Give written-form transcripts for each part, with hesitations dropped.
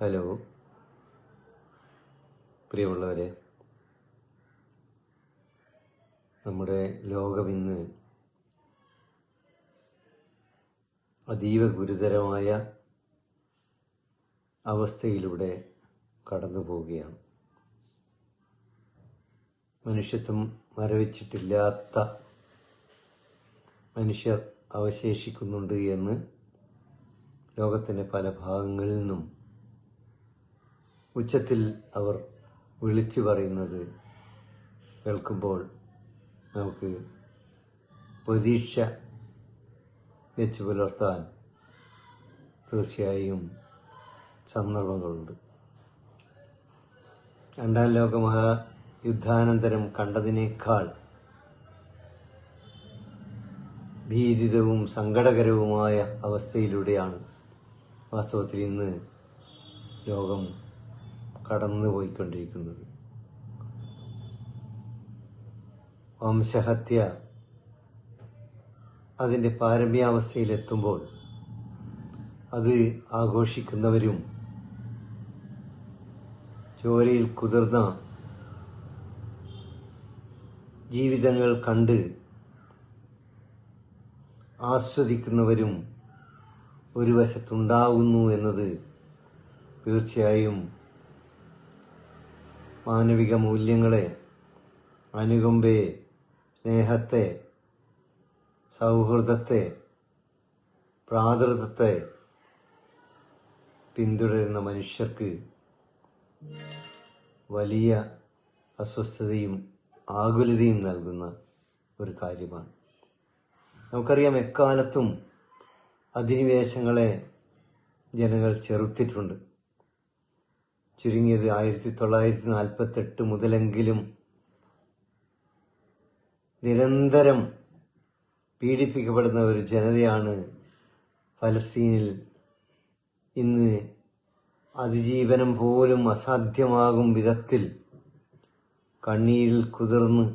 Hello പ്രിയമുള്ളവരെ, നമ്മുടെ ലോകമിന്ന് അതീവ ഗുരുതരമായ അവസ്ഥയിലൂടെ കടന്നു പോവുകയാണ്. മനുഷ്യത്വം മരവിച്ചിട്ടില്ലാത്ത മനുഷ്യർ അവശേഷിക്കുന്നുണ്ട് എന്ന് ലോകത്തിൻ്റെ പല ഭാഗങ്ങളിൽ നിന്നും ഉച്ചത്തിൽ അവർ വിളിച്ചു പറയുന്നത് കേൾക്കുമ്പോൾ നമുക്ക് പ്രതീക്ഷ വെച്ച് പുലർത്താൻ തീർച്ചയായും സന്ദർഭങ്ങളുണ്ട്. രണ്ടാം ലോക മഹായുദ്ധാനന്തരം കണ്ടതിനേക്കാൾ ഭീതിതവും സങ്കടകരവുമായ അവസ്ഥയിലൂടെയാണ് വാസ്തവത്തിൽ ഇന്ന് ലോകം കടന്നുപോയിക്കൊണ്ടിരിക്കുന്നത്. വംശഹത്യ അതിൻ്റെ പാരമ്യാവസ്ഥയിലെത്തുമ്പോൾ അത് ആഘോഷിക്കുന്നവരും ചോരയിൽ കുതിർന്ന ജീവിതങ്ങൾ കണ്ട് ആസ്വദിക്കുന്നവരും ഒരു വശത്തുണ്ടാകുന്നു എന്നത് തീർച്ചയായും മാനവിക മൂല്യങ്ങളെ, അനുകമ്പയെ, സ്നേഹത്തെ, സൗഹൃദത്തെ, ഭ്രാതൃത്വത്തെ പിന്തുടരുന്ന മനുഷ്യർക്ക് വലിയ അസ്വസ്ഥതയും ആകുലതയും നൽകുന്ന ഒരു കാര്യമാണ്. നമുക്കറിയാം, എക്കാലത്തും അധിനിവേശങ്ങളെ ജനങ്ങൾ ചെറുത്തിട്ടുണ്ട്. ചുരുങ്ങിയത് 1948 മുതലെങ്കിലും നിരന്തരം പീഡിപ്പിക്കപ്പെടുന്ന ഒരു ജനതയാണ് ഫലസ്തീനിൽ. ഇന്ന് അതിജീവനം പോലും അസാധ്യമാകും വിധത്തിൽ കണ്ണീരിൽ കുതിർന്ന്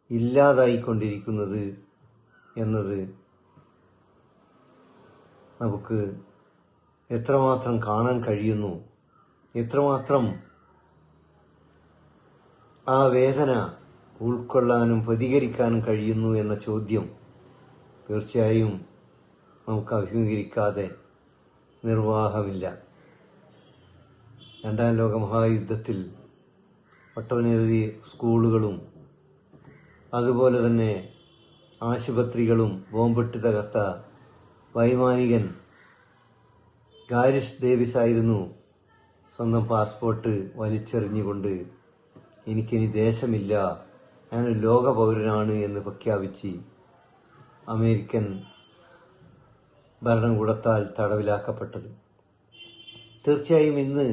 ഇല്ലാതായിക്കൊണ്ടിരിക്കുന്നത് എന്നത് നമുക്ക് എത്രമാത്രം കാണാൻ കഴിയുന്നു, എത്രമാത്രം ആ വേദന ഉൾക്കൊള്ളാനും പ്രതികരിക്കാനും കഴിയുന്നു എന്ന ചോദ്യം തീർച്ചയായും നമുക്ക് അഭിമുഖീകരിക്കാതെ നിർവാഹമില്ല. രണ്ടാം ലോക മഹായുദ്ധത്തിൽ ഒട്ടനവധി സ്കൂളുകളും അതുപോലെ തന്നെ ആശുപത്രികളും ബോംബിട്ട് തകർത്ത വൈമാനികൻ ഗാരിസ് ഡേവിസ് ആയിരുന്നു സ്വന്തം പാസ്പോർട്ട് വലിച്ചെറിഞ്ഞുകൊണ്ട് എനിക്കിനി ദേശമില്ല, ഞാനൊരു ലോക പൗരനാണ് എന്ന് പ്രഖ്യാപിച്ച് അമേരിക്കൻ ഭരണകൂടത്താൽ തടവിലാക്കപ്പെട്ടത്. തീർച്ചയായും ഇന്ന്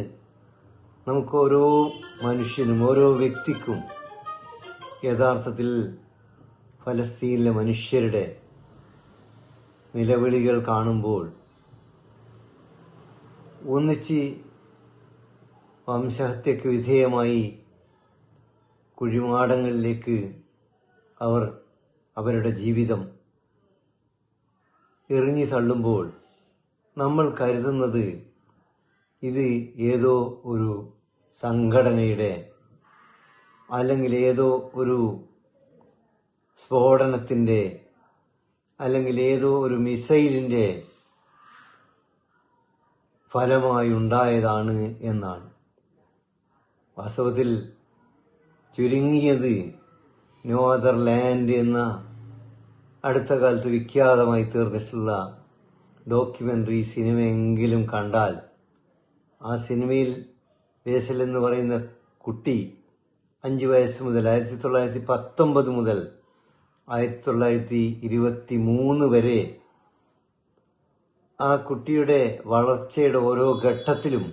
നമുക്ക് ഓരോ മനുഷ്യനും, ഓരോ വ്യക്തിക്കും യഥാർത്ഥത്തിൽ ഫലസ്തീനിലെ മനുഷ്യരുടെ നിലവിളികൾ കാണുമ്പോൾ ഒന്നിച്ച് വംശഹത്യക്ക് വിധേയമായി കുഴിമാടങ്ങളിലേക്ക് അവർ അവരുടെ ജീവിതം എറിഞ്ഞു തള്ളുമ്പോൾ നമ്മൾ കരുതുന്നത് ഇത് ഏതോ ഒരു സംഘടനയുടെ അല്ലെങ്കിൽ ഏതോ ഒരു സ്ഫോടനത്തിൻ്റെ അല്ലെങ്കിൽ ഏതോ ഒരു മിസൈലിൻ്റെ ഫലമായി ഉണ്ടായതാണ് എന്നാണ്. വാസ്തവത്തിൽ ചുരുങ്ങിയത് നോ അതർ ലാൻഡ് എന്ന അടുത്ത കാലത്ത് വിഖ്യാതമായി തീർന്നിട്ടുള്ള ഡോക്യുമെൻ്ററി സിനിമയെങ്കിലും കണ്ടാൽ ആ സിനിമയിൽ ബേസൽ എന്ന് പറയുന്ന കുട്ടി 5 വയസ്സ് മുതൽ 1919 മുതൽ 1923 വരെ ആ കുട്ടിയുടെ വളർച്ചയുടെ ഓരോ ഘട്ടത്തിലും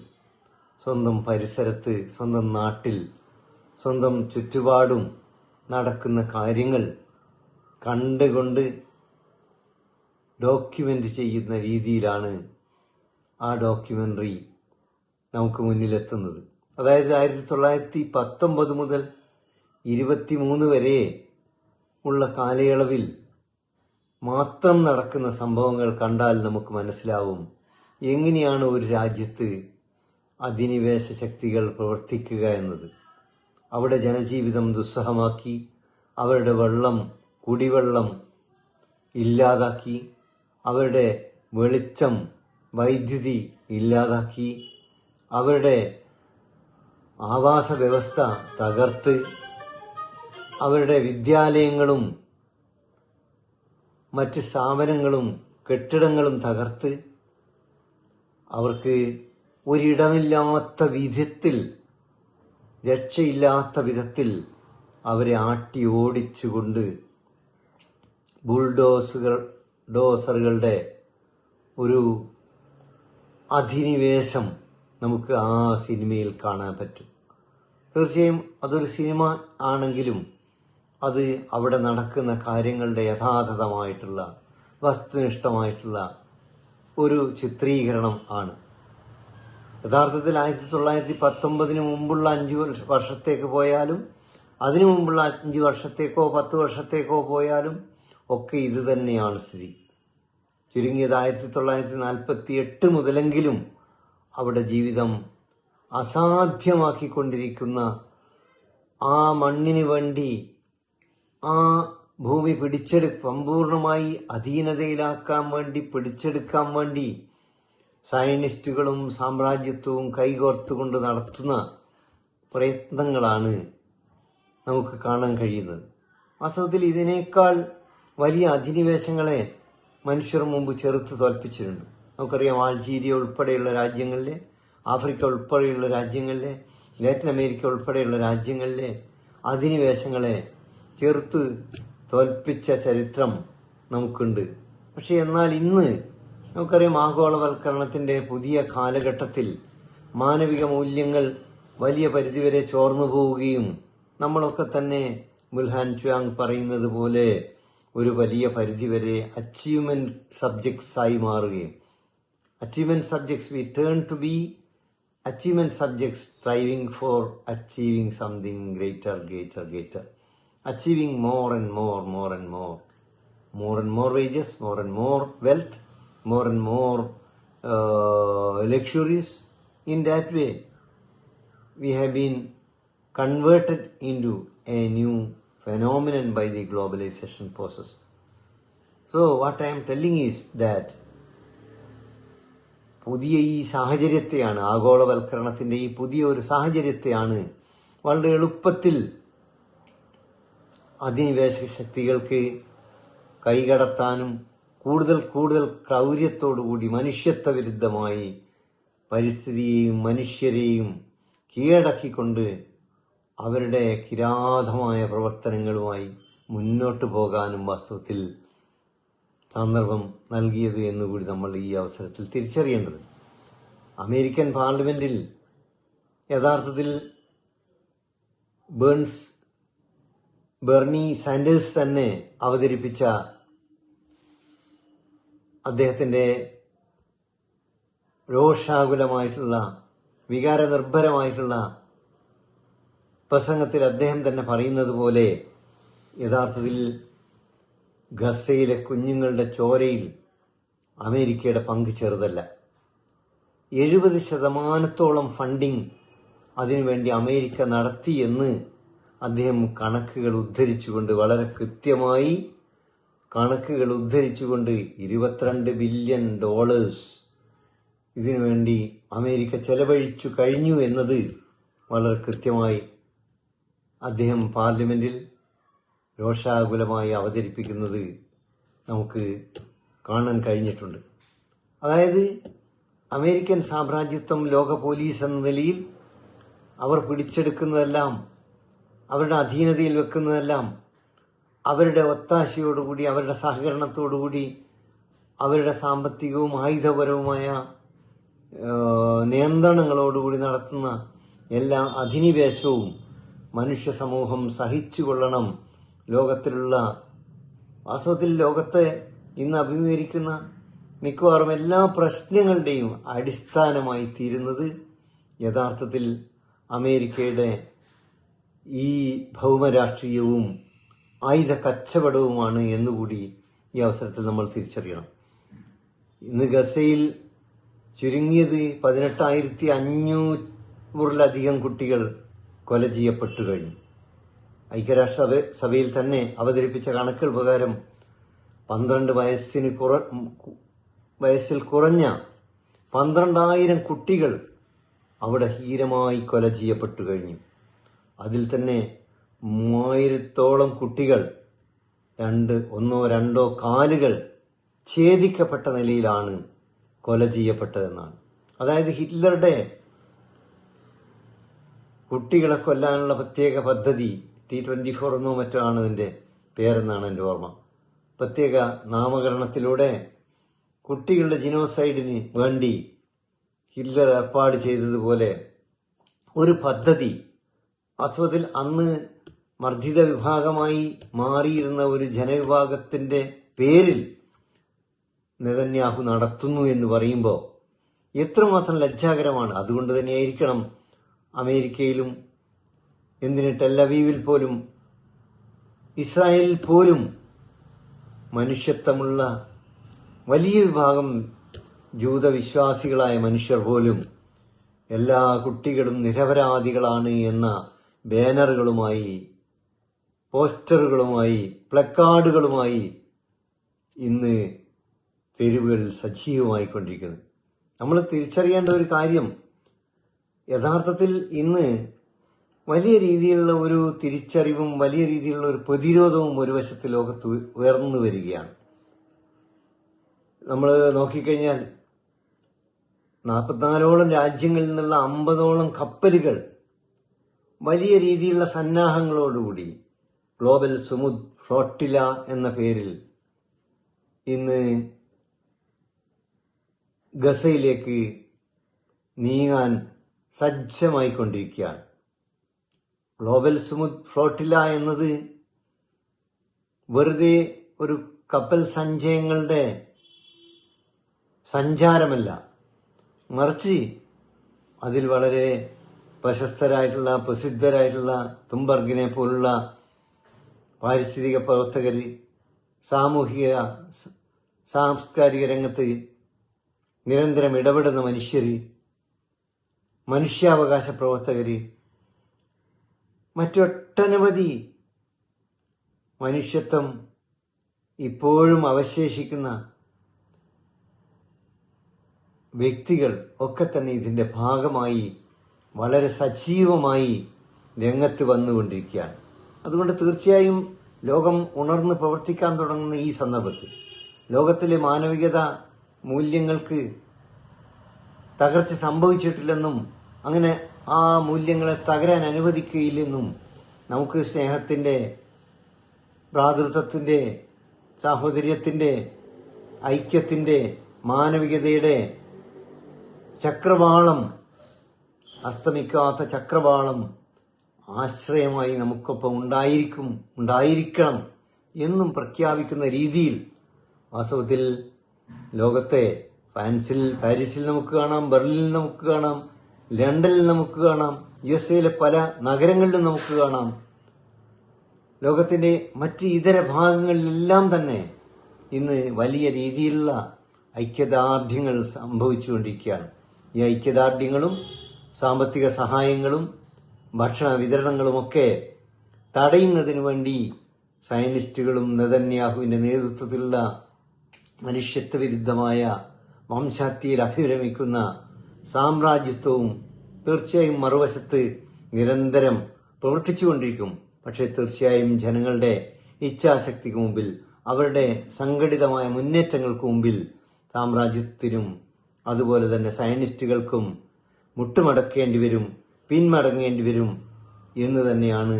സ്വന്തം പരിസരത്ത്, സ്വന്തം നാട്ടിൽ, സ്വന്തം ചുറ്റുപാടും നടക്കുന്ന കാര്യങ്ങൾ കണ്ടുകൊണ്ട് ഡോക്യുമെൻ്റ് ചെയ്യുന്ന രീതിയിലാണ് ആ ഡോക്യുമെൻ്ററി നമുക്ക് മുന്നിലെത്തുന്നത്. അതായത് 1919 മുതൽ 23 വരെ ഉള്ള കാലയളവിൽ മാത്രം നടക്കുന്ന സംഭവങ്ങൾ കണ്ടാൽ നമുക്ക് മനസ്സിലാവും എങ്ങനെയാണ് ഒരു രാജ്യത്ത് അധിനിവേശ ശക്തികൾ പ്രവർത്തിക്കുക എന്നത്. അവിടെ ജനജീവിതം ദുസ്സഹമാക്കി, അവരുടെ കുടിവെള്ളം ഇല്ലാതാക്കി, അവരുടെ വെളിച്ചം, വൈദ്യുതി ഇല്ലാതാക്കി, അവരുടെ ആവാസ വ്യവസ്ഥ തകർത്ത്, അവരുടെ വിദ്യാലയങ്ങളും മറ്റ് സ്ഥാപനങ്ങളും കെട്ടിടങ്ങളും തകർത്ത്, അവർക്ക് ഒരിടമില്ലാത്ത വിധത്തിൽ, രക്ഷയില്ലാത്ത വിധത്തിൽ അവരെ ആട്ടി ഓടിച്ചുകൊണ്ട് ബുൾഡോസറുകളുടെ ഒരു അധിനിവേശം നമുക്ക് ആ സിനിമയിൽ കാണാൻ പറ്റും. തീർച്ചയായും അതൊരു സിനിമ ആണെങ്കിലും അത് അവിടെ നടക്കുന്ന കാര്യങ്ങളുടെ യഥാർത്ഥമായിട്ടുള്ള വസ്തുനിഷ്ഠമായിട്ടുള്ള ഒരു ചിത്രീകരണം ആണ്. യഥാർത്ഥത്തിൽ 1919 മുമ്പുള്ള 5 വർഷത്തേക്ക് പോയാലും, അതിനു മുമ്പുള്ള 5 വർഷത്തേക്കോ 10 വർഷത്തേക്കോ പോയാലും ഒക്കെ ഇത് തന്നെയാണ് സ്ഥിതി. ചുരുങ്ങിയത് 1948 മുതലെങ്കിലും അവിടെ ജീവിതം അസാധ്യമാക്കിക്കൊണ്ടിരിക്കുന്ന, ആ മണ്ണിന് വേണ്ടി ആ ഭൂമി സമ്പൂർണമായി അധീനതയിലാക്കാൻ വേണ്ടി, പിടിച്ചെടുക്കാൻ വേണ്ടി സയനിസ്റ്റുകളും സാമ്രാജ്യത്വവും കൈകോർത്തുകൊണ്ട് നടത്തുന്ന പ്രയത്നങ്ങളാണ് നമുക്ക് കാണാൻ കഴിയുന്നത്. വാസ്തവത്തിൽ ഇതിനേക്കാൾ വലിയ അധിനിവേശങ്ങളെ മനുഷ്യർ മുമ്പ് ചെറുത്ത് തോൽപ്പിച്ചിട്ടുണ്ട്. നമുക്കറിയാം, അൾജീരിയ ഉൾപ്പെടെയുള്ള രാജ്യങ്ങളിലെ, ആഫ്രിക്ക ഉൾപ്പെടെയുള്ള രാജ്യങ്ങളിലെ, ലാറ്റിൻ അമേരിക്ക ഉൾപ്പെടെയുള്ള രാജ്യങ്ങളിലെ അധിനിവേശങ്ങളെ ചെറുത്ത് തോൽപ്പിച്ച ചരിത്രം നമുക്കുണ്ട്. പക്ഷെ എന്നാൽ ഇന്ന് നമുക്കറിയാം, ആഗോളവൽക്കരണത്തിന്റെ പുതിയ കാലഘട്ടത്തിൽ മാനവിക മൂല്യങ്ങൾ വലിയ പരിധിവരെ ചോർന്നു പോവുകയും, നമ്മളൊക്കെ തന്നെ മുൽഹാൻ ച്വാങ് പറയുന്നത് പോലെ ഒരു വലിയ പരിധിവരെ അച്ചീവ്മെന്റ് സബ്ജക്ട്സ് ആയി മാറുകയും, achievement subjects we turn to be achievement subjects striving for achieving something greater, achieving more and more wages, more and more wealth, more and more luxuries. In that way, we have been converted into a new phenomenon by the globalization process. So what I am telling is that പുതിയ ഈ സാഹചര്യത്തെയാണ്, ആഗോളവൽക്കരണത്തിന്റെ ഈ പുതിയ ഒരു സാഹചര്യത്തെയാണ് വളരെ എളുപ്പത്തിൽ അധിനിവേശ ശക്തികൾക്ക് കൈകടത്താനും കൂടുതൽ ക്രൗര്യത്തോടുകൂടി മനുഷ്യത്വ വിരുദ്ധമായി പരിസ്ഥിതിയെയും മനുഷ്യരെയും കീഴടക്കിക്കൊണ്ട് അവരുടെ കിരാതമായ പ്രവർത്തനങ്ങളുമായി മുന്നോട്ടു പോകാനും വാസ്തവത്തിൽ സന്ദർഭം നൽകിയത് എന്നുകൂടി നമ്മൾ ഈ അവസരത്തിൽ തിരിച്ചറിയേണ്ടത്. അമേരിക്കൻ പാർലമെന്റിൽ യഥാർത്ഥത്തിൽ ബെർണി സാൻഡേഴ്സ് തന്നെ അവതരിപ്പിച്ച അദ്ദേഹത്തിന്റെ രോഷാകുലമായിട്ടുള്ള, വികാരനിർഭരമായിട്ടുള്ള പ്രസംഗത്തിൽ അദ്ദേഹം തന്നെ പറയുന്നത് പോലെ യഥാർത്ഥത്തിൽ ഗസയിലെ കുഞ്ഞുങ്ങളുടെ ചോരയിൽ അമേരിക്കയുടെ പങ്ക് ചെറുതല്ല. 70% ഫണ്ടിങ് അതിനുവേണ്ടി അമേരിക്ക നടത്തി എന്ന് അദ്ദേഹം കണക്കുകൾ ഉദ്ധരിച്ചുകൊണ്ട്, വളരെ കൃത്യമായി കണക്കുകൾ ഉദ്ധരിച്ചുകൊണ്ട്, $22 ബില്യൺ ഇതിനുവേണ്ടി അമേരിക്ക ചെലവഴിച്ചു കഴിഞ്ഞു എന്നത് വളരെ കൃത്യമായി അദ്ദേഹം പാർലമെന്റിൽ രോഷാകുലമായി അവതരിപ്പിക്കുന്നത് നമുക്ക് കാണാൻ കഴിഞ്ഞിട്ടുണ്ട്. അതായത് അമേരിക്കൻ സാമ്രാജ്യത്വം, ലോക പോലീസ് എന്ന നിലയിൽ അവർ പിടിച്ചെടുക്കുന്നതെല്ലാം, അവരുടെ അധീനതയിൽ വെക്കുന്നതെല്ലാം അവരുടെ ഒത്താശയോടുകൂടി, അവരുടെ സഹകരണത്തോടുകൂടി, അവരുടെ സാമ്പത്തികവും ആയുധപരവുമായ നിയന്ത്രണങ്ങളോടുകൂടി നടത്തുന്ന എല്ലാ അധിനിവേശവും മനുഷ്യ സമൂഹം സഹിച്ചുകൊള്ളണം. ലോകത്തിലുള്ള, വാസ്തവത്തിൽ ലോകത്തെ ഇന്ന് അഭിമുഖീകരിക്കുന്ന മിക്കവാറും എല്ലാ പ്രശ്നങ്ങളുടെയും അടിസ്ഥാനമായി തീരുന്നത് യഥാർത്ഥത്തിൽ അമേരിക്കയുടെ ഈ ഭൗമരാഷ്ട്രീയവും ആയുധ കച്ചവടവുമാണ് എന്നുകൂടി ഈ അവസരത്തിൽ നമ്മൾ തിരിച്ചറിയണം. ഇന്ന് ഗസയിൽ ചുരുങ്ങിയത് 18,500-ലധികം കുട്ടികൾ കൊല ചെയ്യപ്പെട്ടു കഴിഞ്ഞു. ഐക്യരാഷ്ട്രസഭയിൽ തന്നെ അവതരിപ്പിച്ച കണക്കുകൾ പ്രകാരം 12 വയസ്സിൽ കുറഞ്ഞ 12,000 കുട്ടികൾ അവിടെ ഹീനമായി കൊല ചെയ്യപ്പെട്ടു കഴിഞ്ഞു. അതിൽ തന്നെ 3,000-ഓളം കുട്ടികൾ ഒന്നോ രണ്ടോ കാലുകൾ ഛേദിക്കപ്പെട്ട നിലയിലാണ് കൊല ചെയ്യപ്പെട്ടതെന്നാണ്. അതായത് ഹിറ്റ്ലറുടെ കുട്ടികളെ കൊല്ലാനുള്ള പ്രത്യേക പദ്ധതി T-24 എന്നോ മറ്റോ ആണ് ഇതിന്റെ പേരെന്നാണ് എൻ്റെ ഓർമ്മ. പ്രത്യേക നാമകരണത്തിലൂടെ കുട്ടികളുടെ ജിനോസൈഡിന് വേണ്ടി ഹിറ്റ്ലർ ഏർപ്പാട് ചെയ്തതുപോലെ ഒരു പദ്ധതി വാസ്തവത്തിൽ അന്ന് മർദ്ദിത വിഭാഗമായി മാറിയിരുന്ന ഒരു ജനവിഭാഗത്തിന്റെ പേരിൽ നെതന്യാഹു നടത്തുന്നു എന്ന് പറയുമ്പോൾ എത്രമാത്രം ലജ്ജാകരമാണ്. അതുകൊണ്ട് തന്നെയായിരിക്കണം അമേരിക്കയിലും, എന്തിന് ടെല്ലവീവിൽ പോലും, ഇസ്രായേലിൽ പോലും മനുഷ്യത്വമുള്ള വലിയ വിഭാഗം ജൂതവിശ്വാസികളായ മനുഷ്യർ പോലും എല്ലാ കുട്ടികളും നിരപരാധികളാണ് എന്ന ബാനറുകളുമായി, പോസ്റ്ററുകളുമായി, പ്ലക്കാർഡുകളുമായി ഇന്ന് തെരുവുകളിൽ സജീവമായിക്കൊണ്ടിരിക്കുന്നത്. നമ്മൾ തിരിച്ചറിയേണ്ട ഒരു കാര്യം, യഥാർത്ഥത്തിൽ ഇന്ന് വലിയ രീതിയിലുള്ള ഒരു തിരിച്ചറിവും വലിയ രീതിയിലുള്ള ഒരു പ്രതിരോധവും ഒരു വശത്ത് ലോകത്ത് ഉയർന്നു വരികയാണ്. നമ്മൾ നോക്കിക്കഴിഞ്ഞാൽ 44ഓളം രാജ്യങ്ങളിൽ നിന്നുള്ള 50ഓളം കപ്പലുകൾ വലിയ രീതിയിലുള്ള സന്നാഹങ്ങളോടുകൂടി ഗ്ലോബൽ സുമുദ് ഫ്ലോട്ടില എന്ന പേരിൽ ഇന്ന് ഗസയിലേക്ക് നീങ്ങാൻ സജ്ജമായിക്കൊണ്ടിരിക്കുകയാണ്. ഗ്ലോബൽ സുമുദ് ഫ്ലോട്ടില എന്നത് വെറുതെ ഒരു കപ്പൽ സഞ്ചയങ്ങളുടെ സഞ്ചാരമല്ല, മറിച്ച് അതിൽ വളരെ പ്രശസ്തരായിട്ടുള്ള, പ്രസിദ്ധരായിട്ടുള്ള തുംബർഗിനെ പോലുള്ള പാരിസ്ഥിതിക പ്രവർത്തകർ, സാമൂഹിക സാംസ്കാരിക രംഗത്ത് നിരന്തരം ഇടപെടുന്ന മനുഷ്യർ, മനുഷ്യാവകാശ പ്രവർത്തകർ, മറ്റൊട്ടനവധി മനുഷ്യത്വം ഇപ്പോഴും അവശേഷിക്കുന്ന വ്യക്തികൾ ഒക്കെ തന്നെ ഇതിന്റെ ഭാഗമായി വളരെ സജീവമായി രംഗത്ത് വന്നുകൊണ്ടിരിക്കുകയാണ്. അതുകൊണ്ട് തീർച്ചയായും ലോകം ഉണർന്ന് പ്രവർത്തിക്കാൻ തുടങ്ങുന്ന ഈ സന്ദർഭത്തിൽ ലോകത്തിലെ മാനവികത മൂല്യങ്ങൾക്ക് തകർച്ച സംഭവിച്ചിട്ടില്ലെന്നും അങ്ങനെ ആ മൂല്യങ്ങളെ തകരാൻ അനുവദിക്കുകയില്ലെന്നും നമുക്ക് സ്നേഹത്തിന്റെ, ഭ്രാതൃത്വത്തിന്റെ, സാഹോദര്യത്തിന്റെ, ഐക്യത്തിന്റെ, മാനവികതയുടെ ചക്രവാളം, അസ്തമിക്കാത്ത ചക്രവാളം ആശ്രയമായി നമുക്കൊപ്പം ഉണ്ടായിരിക്കണം എന്നും പ്രഖ്യാപിക്കുന്ന രീതിയിൽ വാസ്തവത്തിൽ ലോകത്തെ പാരീസിൽ നമുക്ക് കാണാം, ബെർലിനിൽ നമുക്ക് കാണാം, ലണ്ടനിൽ നമുക്ക് കാണാം, USA പല നഗരങ്ങളിലും നമുക്ക് കാണാം. ലോകത്തിന്റെ മറ്റ് ഇതര ഭാഗങ്ങളിലെല്ലാം തന്നെ ഇന്ന് വലിയ രീതിയിലുള്ള ഐക്യദാർഢ്യങ്ങൾ സംഭവിച്ചുകൊണ്ടിരിക്കുകയാണ്. ഈ ഐക്യദാർഢ്യങ്ങളും സാമ്പത്തിക സഹായങ്ങളും ഭക്ഷണ വിതരണങ്ങളുമൊക്കെ തടയുന്നതിനു വേണ്ടി സയനിസ്റ്റുകളും നെതന്യാഹുവിന്റെ നേതൃത്വത്തിലുള്ള മനുഷ്യത്വ വിരുദ്ധമായ വംശഹത്യയിൽ അഭിരമിക്കുന്ന സാമ്രാജ്യത്വവും തീർച്ചയായും മറുവശത്ത് നിരന്തരം പ്രവർത്തിച്ചുകൊണ്ടിരിക്കും. പക്ഷെ തീർച്ചയായും ജനങ്ങളുടെ ഇച്ഛാശക്തിക്ക് മുമ്പിൽ, അവരുടെ സംഘടിതമായ മുന്നേറ്റങ്ങൾക്ക് മുമ്പിൽ സാമ്രാജ്യത്തിനും അതുപോലെ തന്നെ സയനിസ്റ്റുകൾക്കും മുട്ടുമടക്കേണ്ടി വരും, പിന്മടങ്ങേണ്ടി വരും എന്ന് തന്നെയാണ്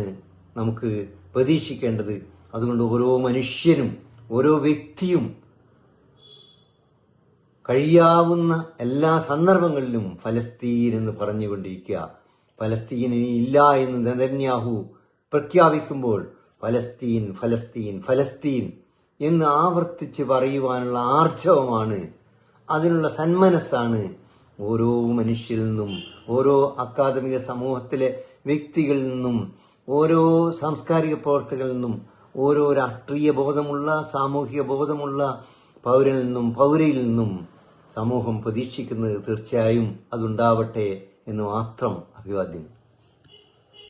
നമുക്ക് പ്രതീക്ഷിക്കേണ്ടത്. അതുകൊണ്ട് ഓരോ മനുഷ്യനും, ഓരോ വ്യക്തിയും കഴിയാവുന്ന എല്ലാ സന്ദർഭങ്ങളിലും ഫലസ്തീൻ എന്ന് പറഞ്ഞുകൊണ്ടിരിക്കുക. ഫലസ്തീൻ ഇനി ഇല്ല എന്ന് നെതന്യാഹു പ്രഖ്യാപിക്കുമ്പോൾ ഫലസ്തീൻ ഫലസ്തീൻ ഫലസ്തീൻ എന്ന് ആവർത്തിച്ച് പറയുവാനുള്ള ആർജവമാണ്, അതിനുള്ള സന്മനസ്സാണ് ഓരോ മനുഷ്യരിൽ നിന്നും, ഓരോ അക്കാദമിക സമൂഹത്തിലെ വ്യക്തികളിൽ നിന്നും, ഓരോ സാംസ്കാരിക പ്രവർത്തകരിൽ നിന്നും, ഓരോ രാഷ്ട്രീയ ബോധമുള്ള, സാമൂഹിക ബോധമുള്ള പൗരനിൽ നിന്നും, പൗരയിൽ നിന്നും സമൂഹം പ്രതീക്ഷിക്കുന്നത് തീർച്ചയായും അതുണ്ടാവട്ടെ എന്ന് മാത്രം അഭിവാദ്യം.